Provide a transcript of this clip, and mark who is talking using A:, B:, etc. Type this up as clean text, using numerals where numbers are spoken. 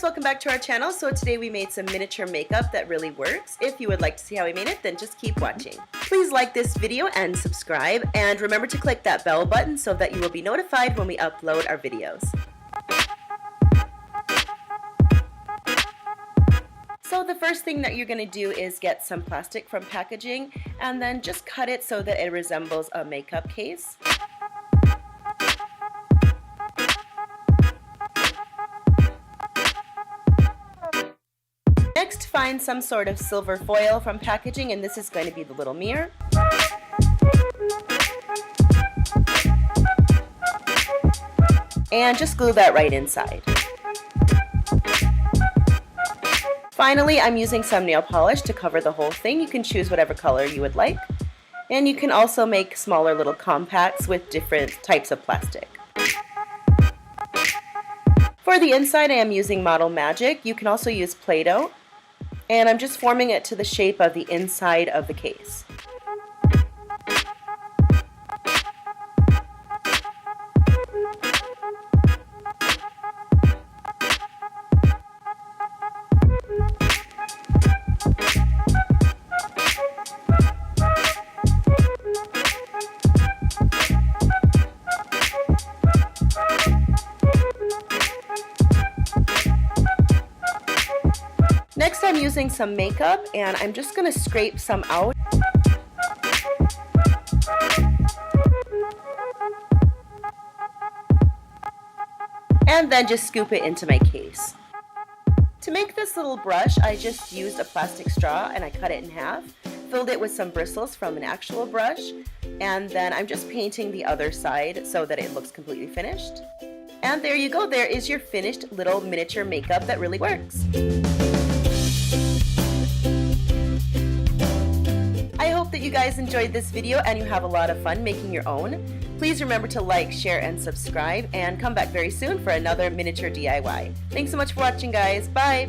A: welcome back to our channel. So today we made some miniature makeup that really works. If you would like to see how we made it, then just keep watching. Please like this video and subscribe, and remember to click that bell button so that you will be notified when we upload our videos. So the first thing that you're going to do is get some plastic from packaging and then just cut it so that it resembles a makeup case. Next, find some sort of silver foil from packaging, and this is going to be the little mirror. And just glue that right inside. Finally, I'm using some nail polish to cover the whole thing. You can choose whatever color you would like. And you can also make smaller little compacts with different types of plastic. For the inside, I am using Model Magic. You can also use Play-Doh. And I'm just forming it to the shape of the inside of the case. Next, I'm using some makeup, and I'm just going to scrape some out. And then just scoop it into my case. To make this little brush, I just used a plastic straw and I cut it in half, filled it with some bristles from an actual brush, and then I'm just painting the other side so that it looks completely finished. And there you go, there is your finished little miniature makeup that really works. I hope that you guys enjoyed this video and you have a lot of fun making your own. Please remember to like, share, and subscribe, and come back very soon for another miniature DIY. Thanks so much for watching, guys. Bye!